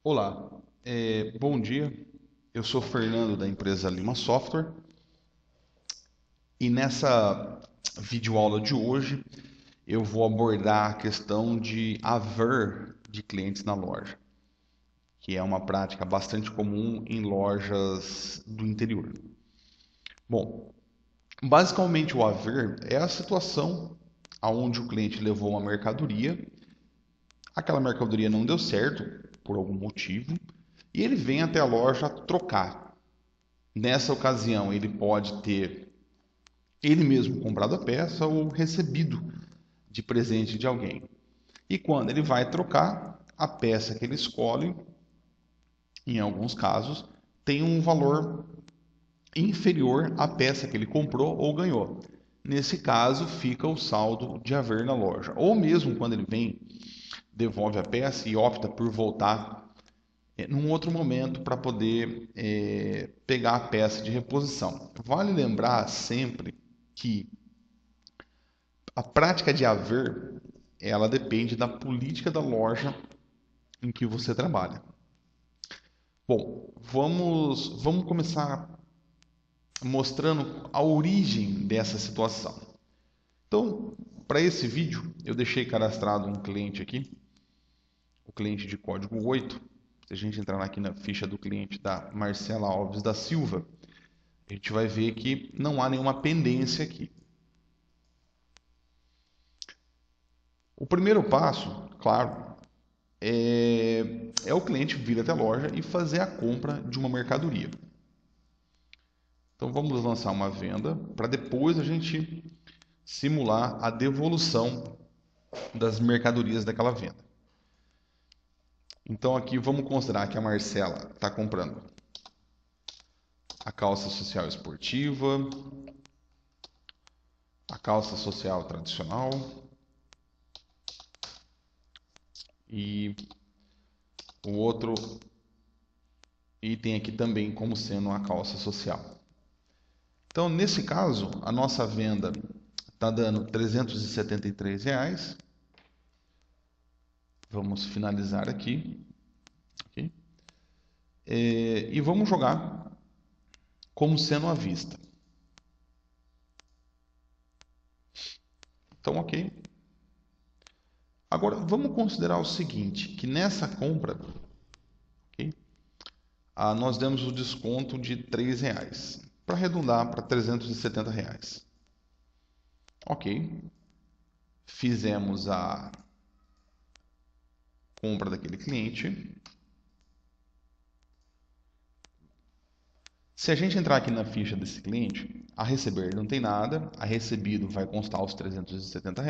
Olá, bom dia. Eu sou Fernando da empresa Lima Software e nessa videoaula de hoje eu vou abordar a questão de haver de clientes na loja, que é uma prática bastante comum em lojas do interior. Bom, basicamente o haver é a situação onde o cliente levou uma mercadoria, aquela mercadoria não deu certo por algum motivo e ele vem até a loja trocar. Nessa ocasião, ele pode ter ele mesmo comprado a peça ou recebido de presente de alguém. E quando ele vai trocar, a peça que ele escolhe, em alguns casos, tem um valor inferior à peça que ele comprou ou ganhou. Nesse caso, fica o saldo de haver na loja. Ou mesmo quando ele vem, devolve a peça e opta por voltar num outro momento para poder pegar a peça de reposição. Vale lembrar sempre que a prática de haver, ela depende da política da loja em que você trabalha. Bom, vamos começar mostrando a origem dessa situação. Então, para esse vídeo, eu deixei cadastrado um cliente aqui, o cliente de código 8. Se a gente entrar aqui na ficha do cliente da Marcela Alves da Silva, a gente vai ver que não há nenhuma pendência aqui. O primeiro passo, claro, é o cliente vir até a loja e fazer a compra de uma mercadoria. Então vamos lançar uma venda para depois a gente simular a devolução das mercadorias daquela venda. Então aqui vamos considerar que a Marcela está comprando a calça social esportiva, a calça social tradicional e o outro item aqui também como sendo a calça social. Então, nesse caso, a nossa venda está dando R$ 373. Vamos finalizar aqui. Okay? E vamos jogar como sendo à vista. Então, ok. Agora, vamos considerar o seguinte, que nessa compra, okay, nós demos o desconto de R$ 3, para arredondar para R$ 370. Ok. Fizemos a compra daquele cliente. Se a gente entrar aqui na ficha desse cliente, a receber não tem nada, a recebido vai constar os R$ 370.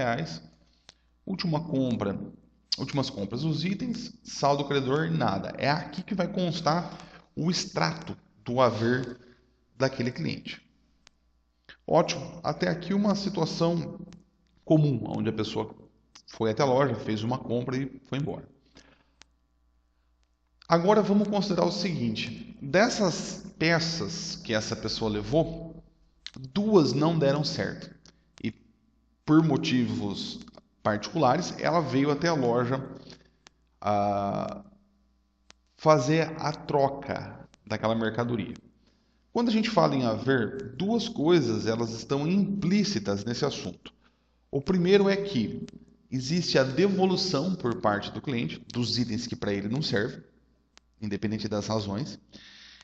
Últimas compras, os itens, saldo credor, nada. É aqui que vai constar o extrato do haver daquele cliente. Ótimo, até aqui uma situação comum, onde a pessoa foi até a loja, fez uma compra e foi embora. Agora vamos considerar o seguinte: dessas peças que essa pessoa levou, duas não deram certo. E por motivos particulares, ela veio até a loja fazer a troca daquela mercadoria. Quando a gente fala em haver, duas coisas elas estão implícitas nesse assunto. O primeiro é que existe a devolução por parte do cliente dos itens que para ele não servem, independente das razões.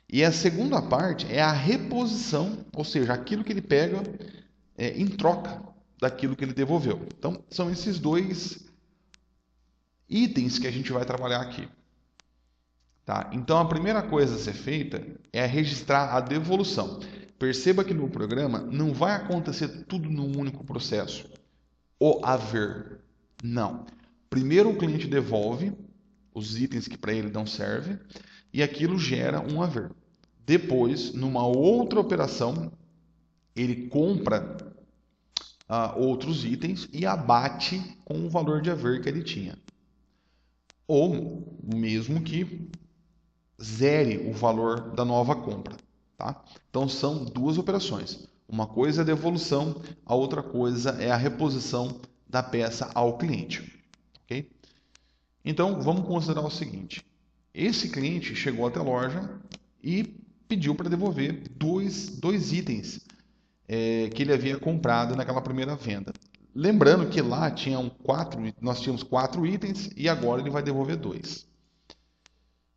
E a segunda parte é a reposição, ou seja, aquilo que ele pega em troca daquilo que ele devolveu. Então, são esses dois itens que a gente vai trabalhar aqui. Tá? Então, a primeira coisa a ser feita é registrar a devolução. Perceba que no programa não vai acontecer tudo num único processo. O haver. Não. Primeiro o cliente devolve os itens que para ele não servem e aquilo gera um haver. Depois, numa outra operação, ele compra outros itens e abate com o valor de haver que ele tinha. Ou mesmo que zere o valor da nova compra. Tá? Então são duas operações. Uma coisa é a devolução, a outra coisa é a reposição da peça ao cliente. Okay? Então vamos considerar o seguinte: Esse cliente chegou até a loja e pediu para devolver dois itens que ele havia comprado naquela primeira venda. Lembrando que lá nós tínhamos 4 itens e agora ele vai devolver 2.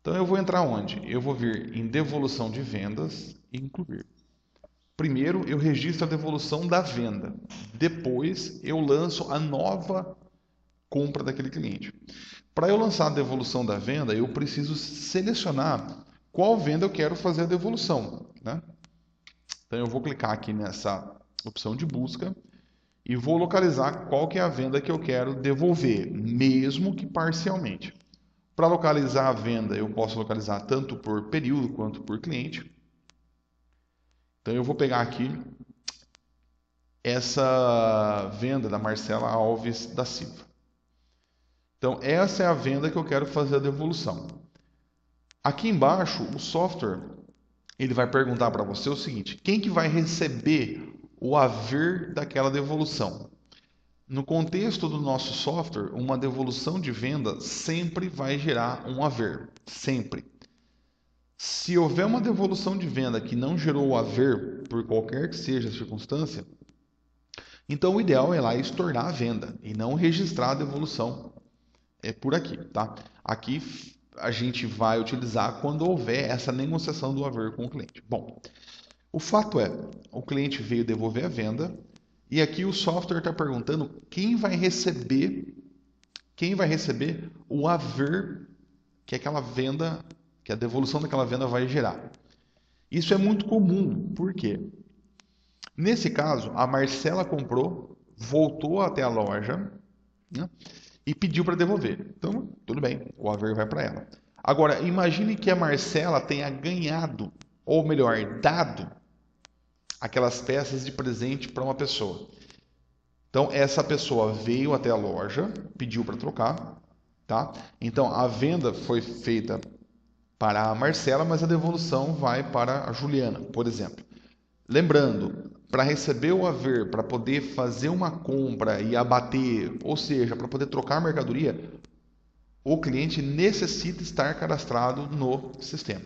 Então eu vou entrar onde? Eu vou vir em devolução de vendas e incluir. Primeiro eu registro a devolução da venda. Depois eu lanço a nova compra daquele cliente. Para eu lançar a devolução da venda, eu preciso selecionar qual venda eu quero fazer a devolução, né? Então eu vou clicar aqui nessa opção de busca e vou localizar qual que é a venda que eu quero devolver, mesmo que parcialmente. Para localizar a venda, eu posso localizar tanto por período quanto por cliente. Então eu vou pegar aqui essa venda da Marcela Alves da Silva. Então essa é a venda que eu quero fazer a devolução. Aqui embaixo, o software ele vai perguntar para você o seguinte: quem que vai receber o haver daquela devolução? No contexto do nosso software, uma devolução de venda sempre vai gerar um haver, sempre. Se houver uma devolução de venda que não gerou o haver, por qualquer que seja a circunstância, então o ideal é lá estornar a venda e não registrar a devolução por aqui, tá? Aqui a gente vai utilizar quando houver essa negociação do haver com o cliente. Bom, o fato é, o cliente veio devolver a venda e aqui o software está perguntando quem vai receber o haver que aquela venda, que a devolução daquela venda vai gerar. Isso é muito comum, por quê? Nesse caso, a Marcela comprou, voltou até a loja, né, e pediu para devolver. Então, tudo bem, o haver vai para ela. Agora, imagine que a Marcela tenha ganhado, ou melhor, dado aquelas peças de presente para uma pessoa. Então, essa pessoa veio até a loja, pediu para trocar, tá? Então, a venda foi feita para a Marcela, mas a devolução vai para a Juliana, por exemplo. Lembrando, para receber o haver, para poder fazer uma compra e abater, ou seja, para poder trocar mercadoria, o cliente necessita estar cadastrado no sistema.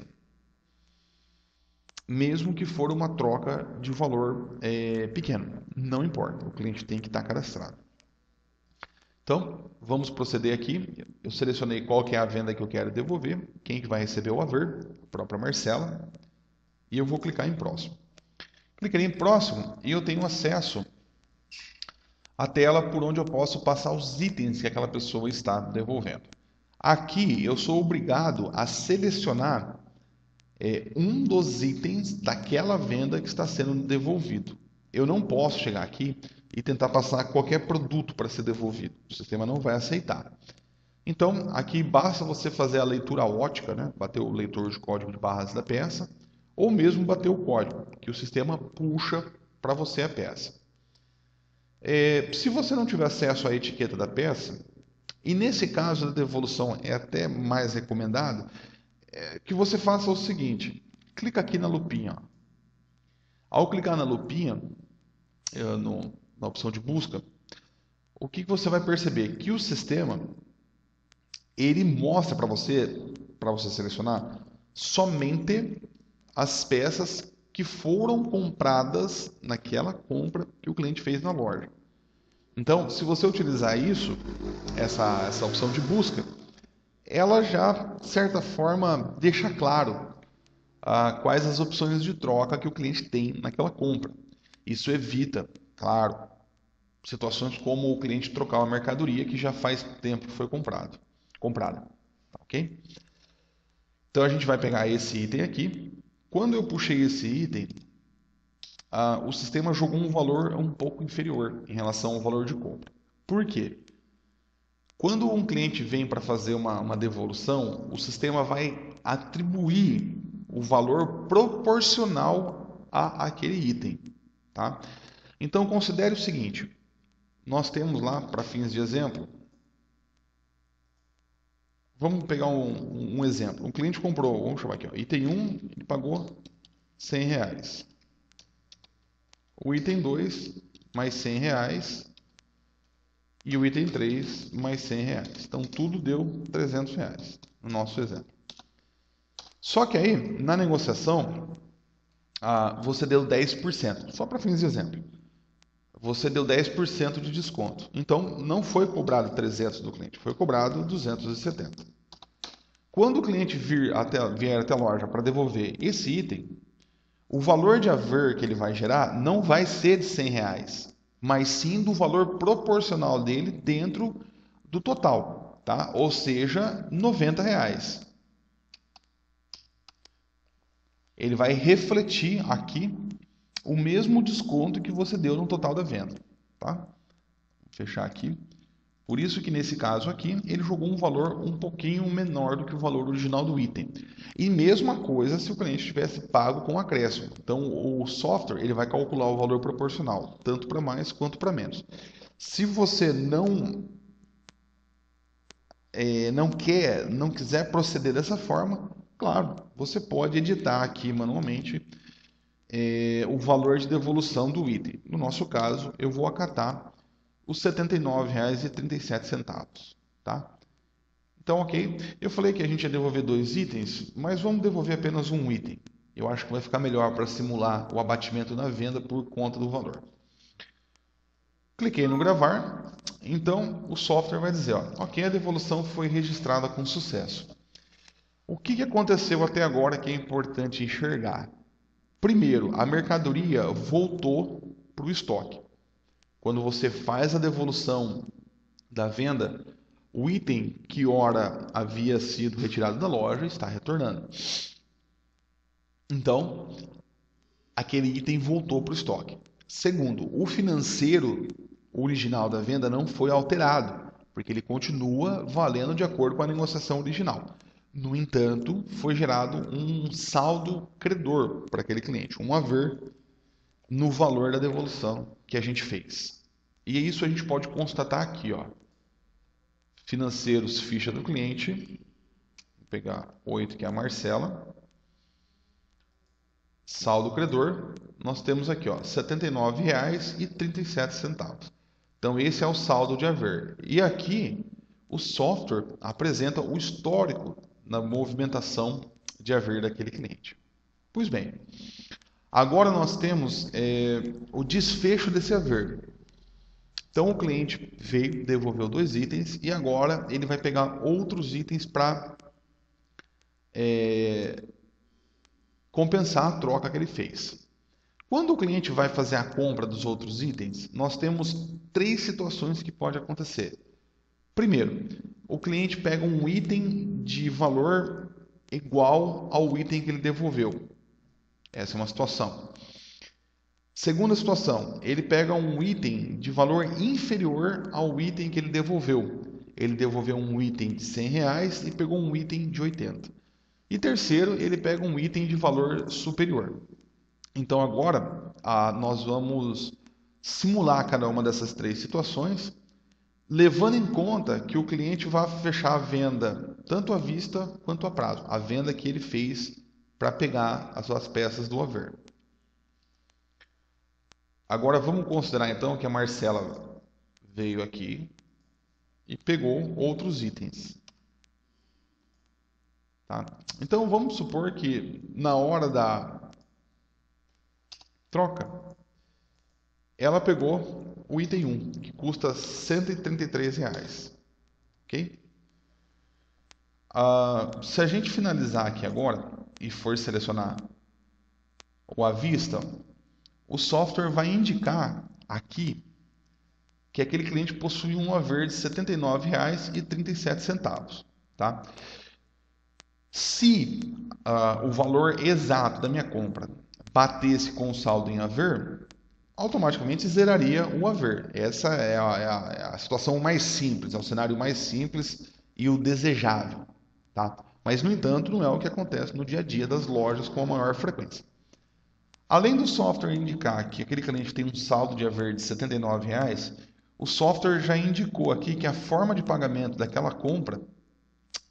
Mesmo que for uma troca de valor pequeno, não importa, o cliente tem que estar cadastrado. Então, vamos proceder aqui. Eu selecionei qual que é a venda que eu quero devolver, quem que vai receber o haver, a própria Marcela, e eu vou clicar em próximo. Cliquei em próximo e eu tenho acesso à tela por onde eu posso passar os itens que aquela pessoa está devolvendo. Aqui eu sou obrigado a selecionar um dos itens daquela venda que está sendo devolvido. Eu não posso chegar aqui e tentar passar qualquer produto para ser devolvido. O sistema não vai aceitar. Então, aqui basta você fazer a leitura ótica, né? Bater o leitor de código de barras da peça, ou mesmo bater o código, que o sistema puxa para você a peça. Se você não tiver acesso à etiqueta da peça, e nesse caso da devolução é até mais recomendado, que você faça o seguinte: clica aqui na lupinha. Ó. Ao clicar na lupinha, na opção de busca, o que você vai perceber? Que o sistema ele mostra para você selecionar somente as peças que foram compradas naquela compra que o cliente fez na loja. Então, se você utilizar essa opção de busca, ela já, de certa forma, deixa claro quais as opções de troca que o cliente tem naquela compra. Isso evita, claro, situações como o cliente trocar uma mercadoria que já faz tempo que foi comprada. Ok? Então a gente vai pegar esse item aqui. Quando eu puxei esse item, o sistema jogou um valor um pouco inferior em relação ao valor de compra. Por quê? Quando um cliente vem para fazer uma devolução, o sistema vai atribuir o valor proporcional àquele item. Tá? Então considere o seguinte: nós temos lá, para fins de exemplo, vamos pegar um exemplo. Um cliente comprou, vamos chamar aqui, ó, item 1, ele pagou R$100. O item 2, mais R$100. E o item 3, mais R$100. Então, tudo deu R$300, no nosso exemplo. Só que aí, na negociação, você deu 10%, só para fins de exemplo. Você deu 10% de desconto. Então, não foi cobrado 300 do cliente, foi cobrado 270. Quando o cliente vier até a loja para devolver esse item, o valor de haver que ele vai gerar não vai ser de R$ 100, mas sim do valor proporcional dele dentro do total, tá? Ou seja, R$ 90. Ele vai refletir aqui o mesmo desconto que você deu no total da venda, tá? Vou fechar aqui. Por isso que nesse caso aqui, ele jogou um valor um pouquinho menor do que o valor original do item. E mesma coisa se o cliente tivesse pago com acréscimo. Então, o software ele vai calcular o valor proporcional, tanto para mais quanto para menos. Se você não quiser proceder dessa forma, claro, você pode editar aqui manualmente o valor de devolução do item. No nosso caso, eu vou acatar os R$ 79,37, tá? Então, ok. Eu falei que a gente ia devolver 2 itens, mas vamos devolver apenas um item. Eu acho que vai ficar melhor para simular o abatimento na venda por conta do valor. Cliquei no gravar. Então, o software vai dizer, ó, ok, a devolução foi registrada com sucesso. O que aconteceu até agora que é importante enxergar? Primeiro, a mercadoria voltou para o estoque. Quando você faz a devolução da venda, o item que ora havia sido retirado da loja está retornando. Então, aquele item voltou para o estoque. Segundo, o financeiro original da venda não foi alterado, porque ele continua valendo de acordo com a negociação original. No entanto, foi gerado um saldo credor para aquele cliente, um haver no valor da devolução que a gente fez. E isso a gente pode constatar aqui, ó. Financeiros, ficha do cliente. Vou pegar 8, que é a Marcela. Saldo credor, nós temos aqui, ó, R$ 79,37. Então, esse é o saldo de haver. E aqui, o software apresenta o histórico na movimentação de haver daquele cliente. Pois bem, agora nós temos o desfecho desse haver. Então, o cliente veio, devolveu 2 itens e agora ele vai pegar outros itens para compensar a troca que ele fez. Quando o cliente vai fazer a compra dos outros itens, nós temos 3 situações que podem acontecer. Primeiro, o cliente pega um item de valor igual ao item que ele devolveu. Essa é uma situação. Segunda situação, ele pega um item de valor inferior ao item que ele devolveu. Ele devolveu um item de R$ 100 e pegou um item de 80. E terceiro, ele pega um item de valor superior. Então agora nós vamos simular cada uma dessas 3 situações, levando em conta que o cliente vai fechar a venda tanto à vista quanto a prazo. A venda que ele fez para pegar as suas peças do haver. Agora vamos considerar então que a Marcela veio aqui e pegou outros itens. Tá? Então vamos supor que na hora da troca, ela pegou o item 1, que custa R$ 133. Ok? Se a gente finalizar aqui agora e for selecionar o à vista, o software vai indicar aqui que aquele cliente possui um haver de R$ 79,37. Tá? Se o valor exato da minha compra batesse com o saldo em haver, automaticamente zeraria o haver. Essa é a situação mais simples, é o cenário mais simples e o desejável. Tá? Mas, no entanto, não é o que acontece no dia a dia das lojas com a maior frequência. Além do software indicar que aquele cliente tem um saldo de haver de R$ 79, o software já indicou aqui que a forma de pagamento daquela compra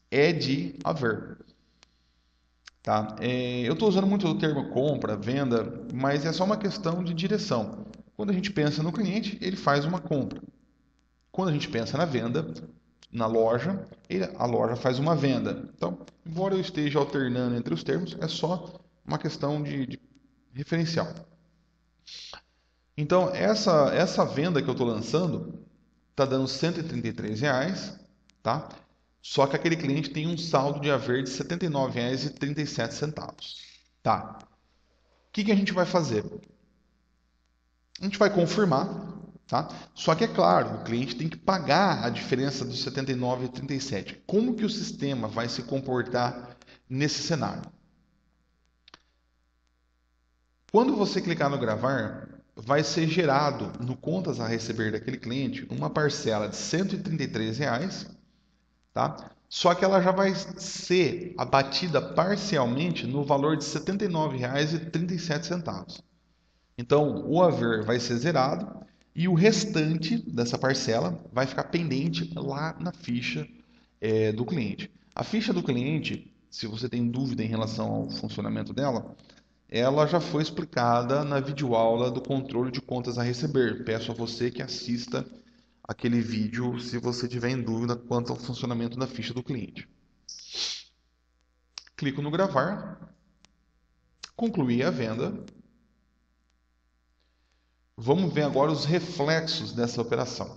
é de haver. Tá? Eu estou usando muito o termo compra, venda, mas é só uma questão de direção. Quando a gente pensa no cliente, ele faz uma compra. Quando a gente pensa na venda, na loja, a loja faz uma venda. Então, embora eu esteja alternando entre os termos, é só uma questão de referencial. Então, essa venda que eu estou lançando está dando R$ 133, tá? Só que aquele cliente tem um saldo de haver de R$ 79,37. Tá. O que a gente vai fazer? A gente vai confirmar, tá? Só que é claro, o cliente tem que pagar a diferença dos 79,37. Como que o sistema vai se comportar nesse cenário? Quando você clicar no gravar, vai ser gerado no contas a receber daquele cliente uma parcela de R$ 133, tá? Só que ela já vai ser abatida parcialmente no valor de R$ 79,37. Então, o haver vai ser zerado e o restante dessa parcela vai ficar pendente lá na ficha do cliente. A ficha do cliente, se você tem dúvida em relação ao funcionamento dela, ela já foi explicada na videoaula do controle de contas a receber. Peço a você que assista aquele vídeo se você tiver em dúvida quanto ao funcionamento da ficha do cliente. Clico no gravar, concluir a venda. Vamos ver agora os reflexos dessa operação.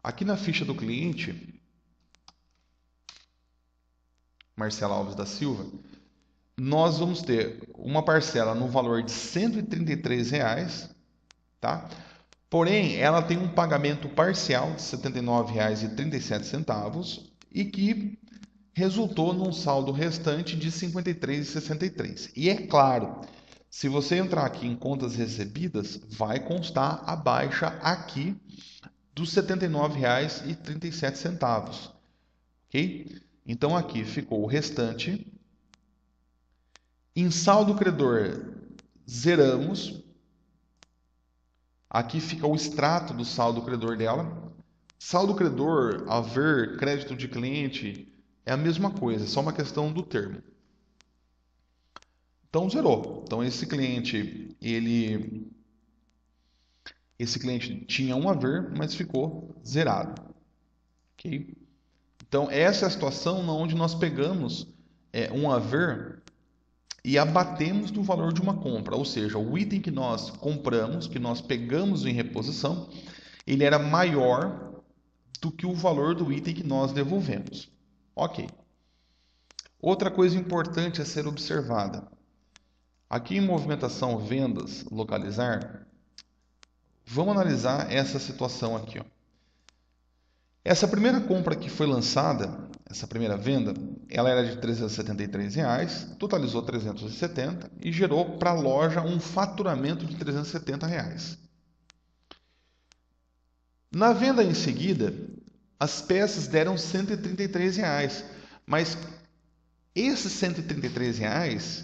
Aqui na ficha do cliente, Marcela Alves da Silva, nós vamos ter uma parcela no valor de R$ 133, tá? Porém, ela tem um pagamento parcial de R$ 79,37 e que resultou num saldo restante de R$ 53,63. E é claro, se você entrar aqui em contas recebidas, vai constar a baixa aqui dos R$ 79,37, ok? Então aqui ficou o restante. Em saldo credor, zeramos. Aqui fica o extrato do saldo credor dela. Saldo credor, haver, crédito de cliente, é a mesma coisa, é só uma questão do termo. Então zerou. Então esse cliente tinha um haver, mas ficou zerado. Ok? Então essa é a situação onde nós pegamos um haver e abatemos do valor de uma compra, ou seja, o item que nós compramos, que nós pegamos em reposição, ele era maior do que o valor do item que nós devolvemos. Ok. Outra coisa importante a ser observada. Aqui em movimentação vendas localizar, vamos analisar essa situação aqui. Ó. Essa primeira compra que foi lançada, essa primeira venda, ela era de R$ 373, totalizou 370 e gerou para a loja um faturamento de R$ 370. Na venda em seguida, as peças deram R$ 133, mas esses R$ 133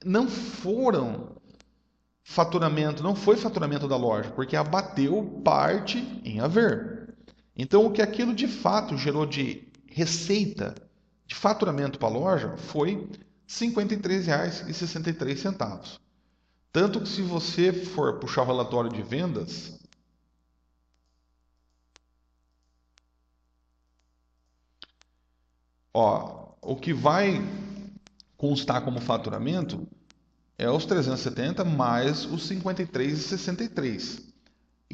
não foram faturamento, não foi faturamento da loja, porque abateu parte em haver. Então, o que aquilo de fato gerou de receita, de faturamento para a loja, foi R$ 53,63. Tanto que se você for puxar o relatório de vendas, ó, o que vai constar como faturamento é os 370 mais os 53,63.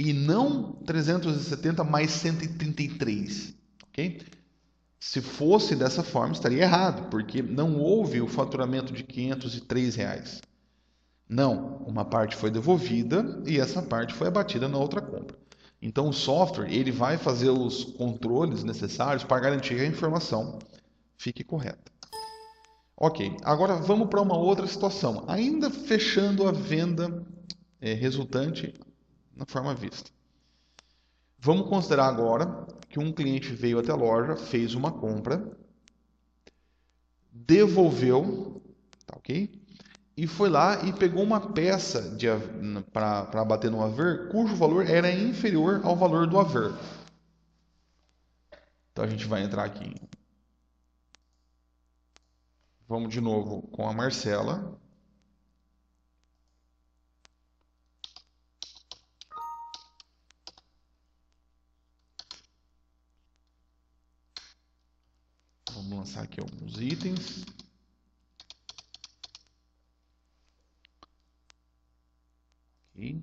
E não 370 mais 133, ok? Se fosse dessa forma, estaria errado, porque não houve o faturamento de R$ 503. Não, uma parte foi devolvida e essa parte foi abatida na outra compra. Então o software ele vai fazer os controles necessários para garantir que a informação fique correta. Ok, agora vamos para uma outra situação, ainda fechando a venda resultante na forma vista. Vamos considerar agora que um cliente veio até a loja, fez uma compra, devolveu, tá ok? E foi lá e pegou uma peça para bater no haver, cujo valor era inferior ao valor do haver. Então a gente vai entrar aqui. Vamos de novo com a Marcela. Vamos passar aqui alguns itens. Okay.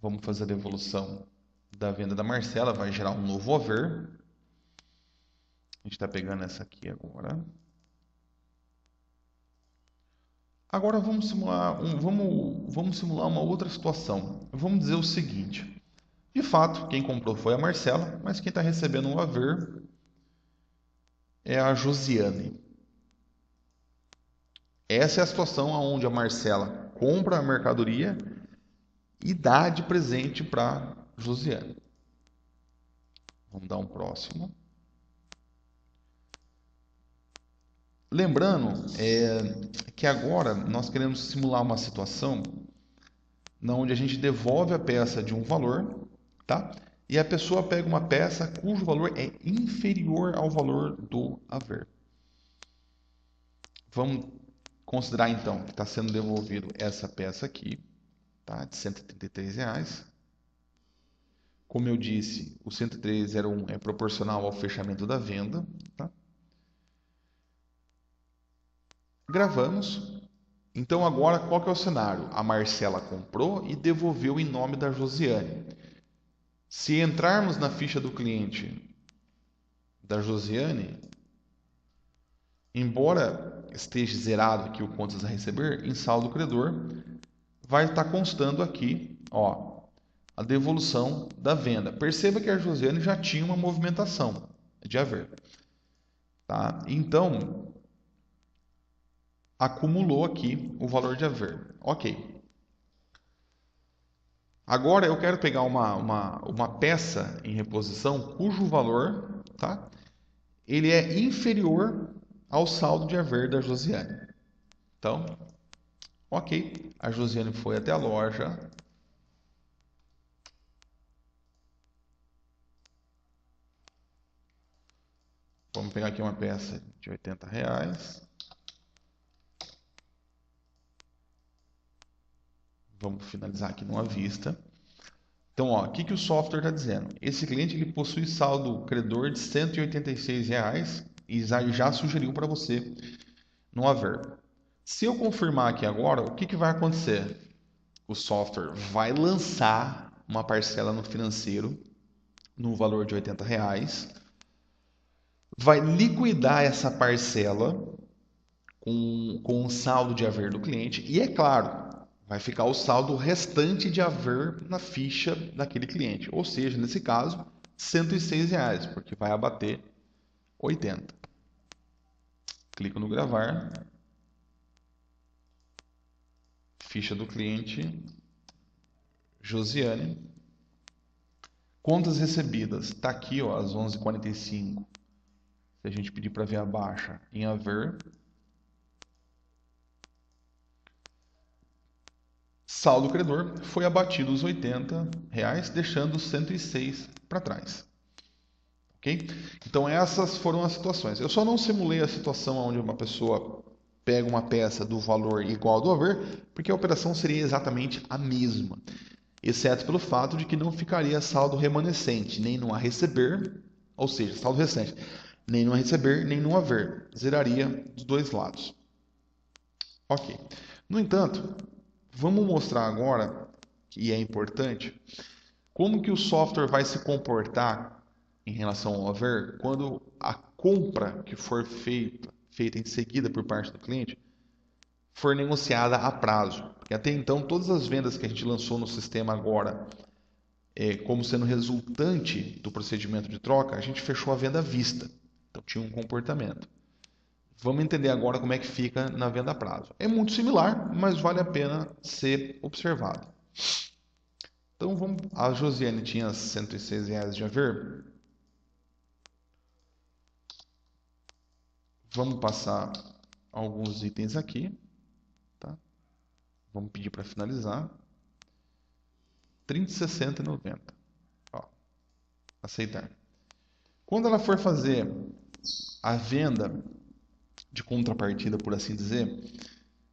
Vamos fazer a devolução da venda da Marcela, vai gerar um novo haver. A gente está pegando essa aqui agora. Agora vamos simular, vamos simular uma outra situação. Vamos dizer o seguinte. De fato, quem comprou foi a Marcela, mas quem está recebendo o haver é a Josiane. Essa é a situação onde a Marcela compra a mercadoria e dá de presente para Josiane. Vamos dar um próximo. Lembrando que agora nós queremos simular uma situação onde a gente devolve a peça de um valor, tá? E a pessoa pega uma peça cujo valor é inferior ao valor do haver. Vamos considerar então que está sendo devolvido essa peça aqui, tá? De R$133. Como eu disse, o 103,01 é proporcional ao fechamento da venda, tá? Gravamos. Então agora qual que é o cenário? A Marcela comprou e devolveu em nome da Josiane. Se entrarmos na ficha do cliente da Josiane, embora esteja zerado aqui o contas a receber, em saldo credor, vai estar constando aqui, ó, a devolução da venda. Perceba que a Josiane já tinha uma movimentação de haver, tá? Então, acumulou aqui o valor de haver. Ok. Agora eu quero pegar uma peça em reposição cujo valor, tá? Ele é inferior ao saldo de haver da Josiane. Então, ok. A Josiane foi até a loja. Vamos pegar aqui uma peça de R$80. Vamos finalizar aqui numa vista. Então, ó, o que o software está dizendo? Esse cliente ele possui saldo credor de R$186 e já sugeriu para você no haver. Se eu confirmar aqui agora, o que vai acontecer? O software vai lançar uma parcela no financeiro no valor de R$80, vai liquidar essa parcela com o saldo de haver do cliente e, é claro, vai ficar o saldo restante de haver na ficha daquele cliente. Ou seja, nesse caso, R$106, porque vai abater 80. Clico no gravar. Ficha do cliente, Josiane. Contas recebidas, está aqui, ó, às 11h45. Se a gente pedir para ver a baixa em haver. Saldo credor foi abatido os R$80, deixando os 106 para trás. Ok? Então essas foram as situações. Eu só não simulei a situação onde uma pessoa pega uma peça do valor igual ao do haver, porque a operação seria exatamente a mesma, exceto pelo fato de que não ficaria saldo remanescente, nem no a receber, ou seja, saldo restante, nem no a receber, nem no haver. Zeraria dos dois lados. Ok. No entanto, vamos mostrar agora, que é importante, como que o software vai se comportar em relação ao haver quando a compra que for feita em seguida por parte do cliente for negociada a prazo. Porque até então, todas as vendas que a gente lançou no sistema agora, como sendo resultante do procedimento de troca, a gente fechou a venda à vista. Então tinha um comportamento. Vamos entender agora como é que fica na venda a prazo. É muito similar, mas vale a pena ser observado. Então, a Josiane tinha R$106 de haver. Vamos passar alguns itens aqui. Tá? Vamos pedir para finalizar. 30, 60 e 90. Ó, aceitar. Quando ela for fazer a venda de contrapartida, por assim dizer,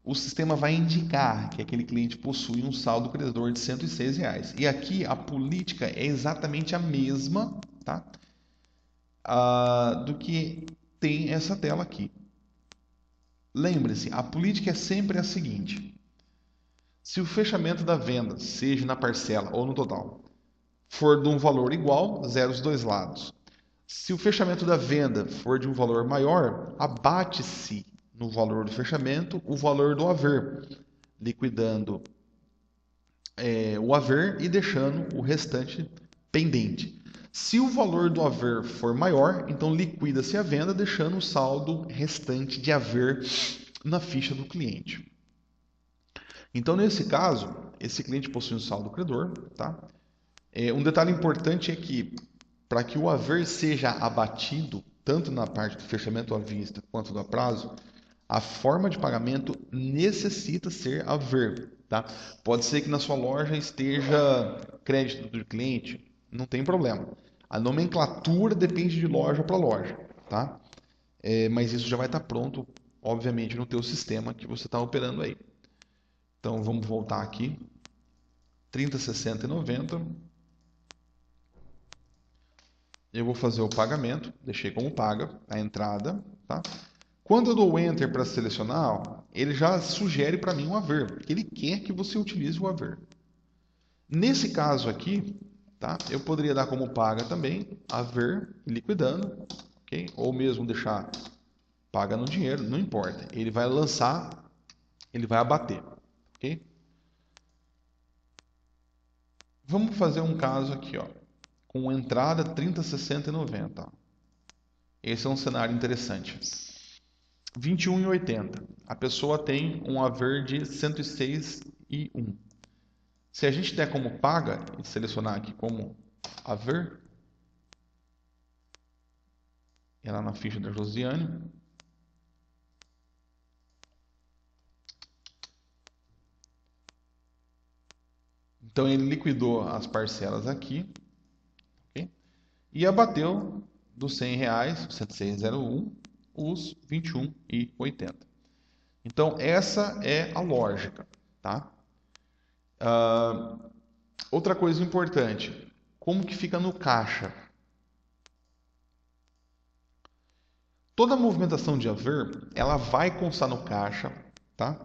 o sistema vai indicar que aquele cliente possui um saldo credor de R$ 106. E aqui a política é exatamente a mesma, tá? Do que tem essa tela aqui. Lembre-se, a política é sempre a seguinte: se o fechamento da venda, seja na parcela ou no total, for de um valor igual, zero os dois lados. Se o fechamento da venda for de um valor maior, abate-se no valor do fechamento o valor do haver, liquidando o haver e deixando o restante pendente. Se o valor do haver for maior, então liquida-se a venda, deixando o saldo restante de haver na ficha do cliente. Então, nesse caso, esse cliente possui um saldo credor, tá? Um detalhe importante é que, para que o haver seja abatido, tanto na parte do fechamento à vista quanto do prazo, a forma de pagamento necessita ser haver, tá? Pode ser que na sua loja esteja crédito do cliente, não tem problema. A nomenclatura depende de loja para loja, tá? Mas isso já vai estar pronto, obviamente, no teu sistema que você está operando aí. Então vamos voltar aqui, 30, 60 e 90. Eu vou fazer o pagamento, deixei como paga a entrada, tá? Quando eu dou Enter para selecionar, ele já sugere para mim um haver, porque ele quer que você utilize o haver. Nesse caso aqui, tá? Eu poderia dar como paga também, haver liquidando, ok? Ou mesmo deixar paga no dinheiro, não importa. Ele vai lançar, ele vai abater, ok? Vamos fazer um caso aqui, ó, com entrada 30, 60 e 90. Esse é um cenário interessante. 21 e 80. A pessoa tem um haver de 106 e 1. Se a gente der como paga e selecionar aqui como haver, é lá na ficha da Josiane. Então ele liquidou as parcelas aqui, okay? E abateu dos R$100, 7601, os 21 e 80. Então essa é a lógica, tá? Outra coisa importante, como que fica no caixa? Toda movimentação de haver, ela vai constar no caixa, tá?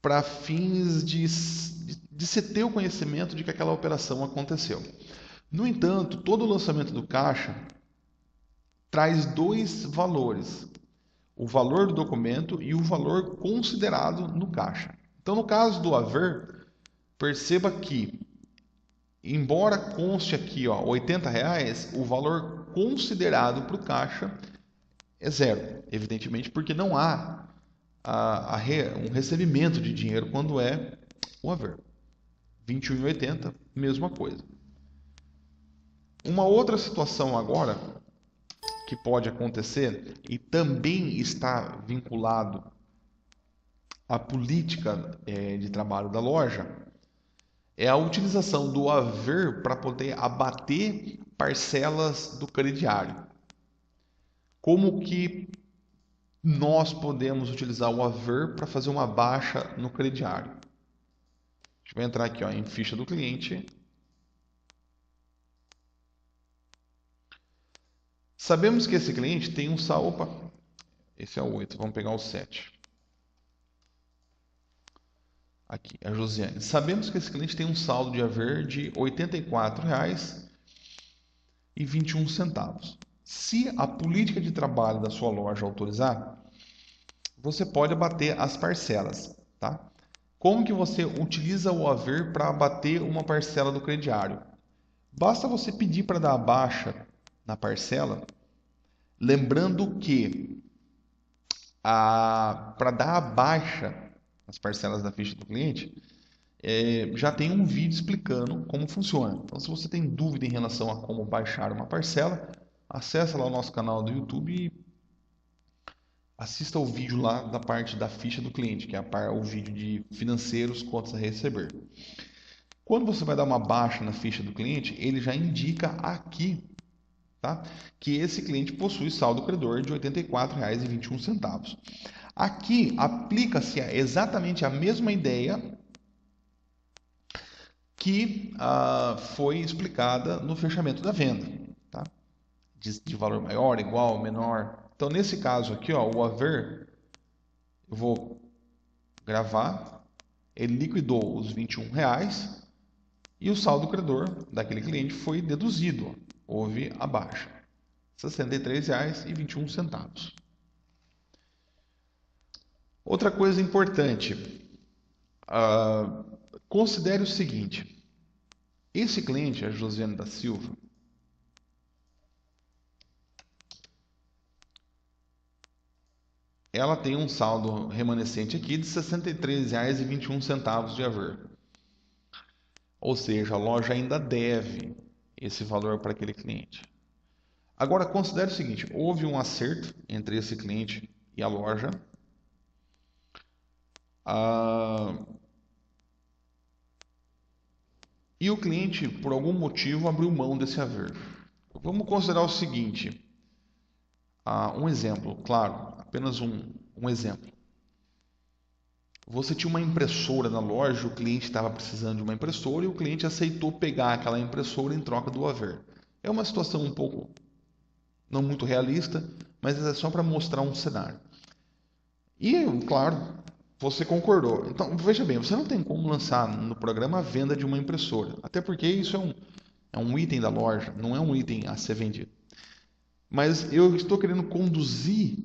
Para fins de se ter o conhecimento de que aquela operação aconteceu. No entanto, todo o lançamento do caixa traz dois valores: o valor do documento e o valor considerado no caixa. Então, no caso do haver, perceba que, embora conste aqui ó, R$80, o valor considerado para o caixa é zero, evidentemente, porque não há um recebimento de dinheiro quando é o haver. 21,80, mesma coisa. Uma outra situação agora que pode acontecer e também está vinculado à política de trabalho da loja é a utilização do haver para poder abater parcelas do crediário. Como que nós podemos utilizar o haver para fazer uma baixa no crediário? A gente vai entrar aqui ó, em ficha do cliente. Sabemos que esse cliente tem um saldo... Opa, esse é o 8, vamos pegar o 7. Aqui, a Josiane. Sabemos que esse cliente tem um saldo de haver de R$ 84,21. Se a política de trabalho da sua loja autorizar, você pode abater as parcelas, tá? Como que você utiliza o haver para abater uma parcela do crediário? Basta você pedir para dar a baixa na parcela, lembrando que para dar a baixa nas parcelas da ficha do cliente, já tem um vídeo explicando como funciona. Então, se você tem dúvida em relação a como baixar uma parcela, acessa lá o nosso canal do YouTube e assista o vídeo lá da parte da ficha do cliente, que é o vídeo de financeiros, contas a receber. Quando você vai dar uma baixa na ficha do cliente, ele já indica aqui, tá, que esse cliente possui saldo credor de R$ 84,21. Aqui aplica-se exatamente a mesma ideia que foi explicada no fechamento da venda, tá? De valor maior, igual, menor. Então, nesse caso aqui, ó, o haver, eu vou gravar, ele liquidou os R$ 21 e o saldo credor daquele cliente foi deduzido, ó, houve a baixa, R$ 63,21. Outra coisa importante, considere o seguinte, esse cliente, a Josiane da Silva, ela tem um saldo remanescente aqui de R$ 63,21 de haver. Ou seja, a loja ainda deve esse valor para aquele cliente. Agora, considere o seguinte, houve um acerto entre esse cliente e a loja. E o cliente, por algum motivo, abriu mão desse haver. Vamos considerar o seguinte, um exemplo, claro, apenas um exemplo. Você tinha uma impressora na loja, o cliente estava precisando de uma impressora e o cliente aceitou pegar aquela impressora em troca do haver. É uma situação um pouco, não muito realista, mas é só para mostrar um cenário. E, claro, você concordou. Então, veja bem, você não tem como lançar no programa a venda de uma impressora, até porque isso é um item da loja, não é um item a ser vendido. Mas eu estou querendo conduzir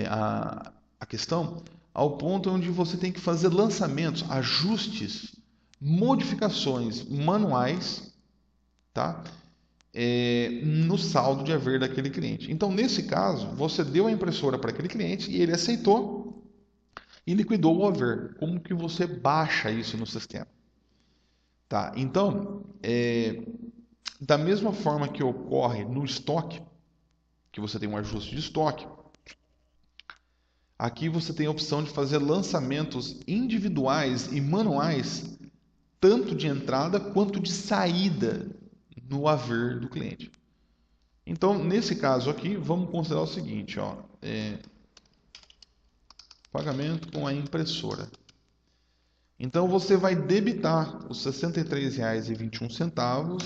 a questão ao ponto onde você tem que fazer lançamentos, ajustes, modificações manuais, tá? No saldo de haver daquele cliente. Então, nesse caso, você deu a impressora para aquele cliente e ele aceitou e liquidou o haver. Como que você baixa isso no sistema? Tá? Então, da mesma forma que ocorre no estoque, que você tem um ajuste de estoque, aqui você tem a opção de fazer lançamentos individuais e manuais, tanto de entrada quanto de saída no haver do cliente. Então, nesse caso aqui, vamos considerar o seguinte, ó, pagamento com a impressora. Então, você vai debitar os R$ 63,21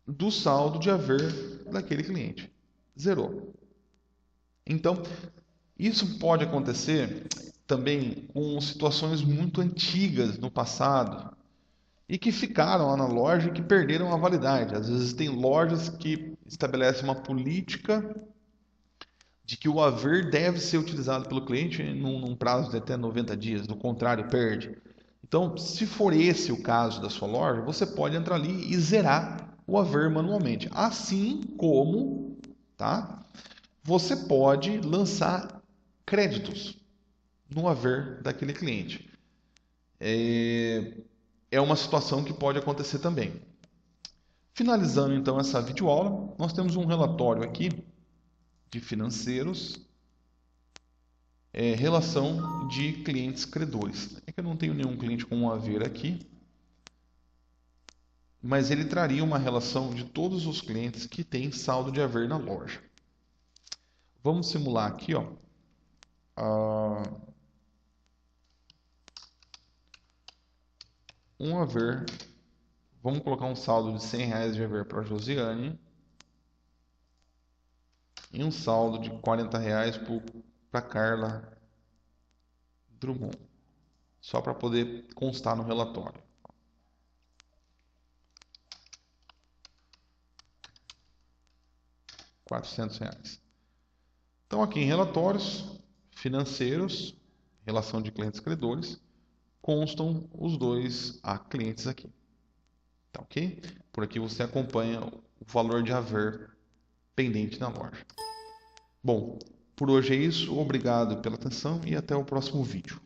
do saldo de haver daquele cliente. Zerou. Então, isso pode acontecer também com situações muito antigas no passado e que ficaram lá na loja e que perderam a validade. Às vezes tem lojas que estabelecem uma política de que o haver deve ser utilizado pelo cliente num prazo de até 90 dias, do contrário, perde. Então, se for esse o caso da sua loja, você pode entrar ali e zerar o haver manualmente. Assim como, tá? Você pode lançar créditos no haver daquele cliente. É uma situação que pode acontecer também. Finalizando então essa videoaula, nós temos um relatório aqui de financeiros, relação de clientes credores. É que eu não tenho nenhum cliente com um haver aqui, mas ele traria uma relação de todos os clientes que têm saldo de haver na loja. Vamos simular aqui, ó. Um haver, vamos colocar um saldo de R$ 100 de haver para a Josiane e um saldo de R$ 40 para Carla Drummond, só para poder constar no relatório. R$ 400. Então aqui em relatórios financeiros, relação de clientes credores, constam os dois clientes aqui. Tá ok? Por aqui você acompanha o valor de haver pendente na loja. Bom, por hoje é isso. Obrigado pela atenção e até o próximo vídeo.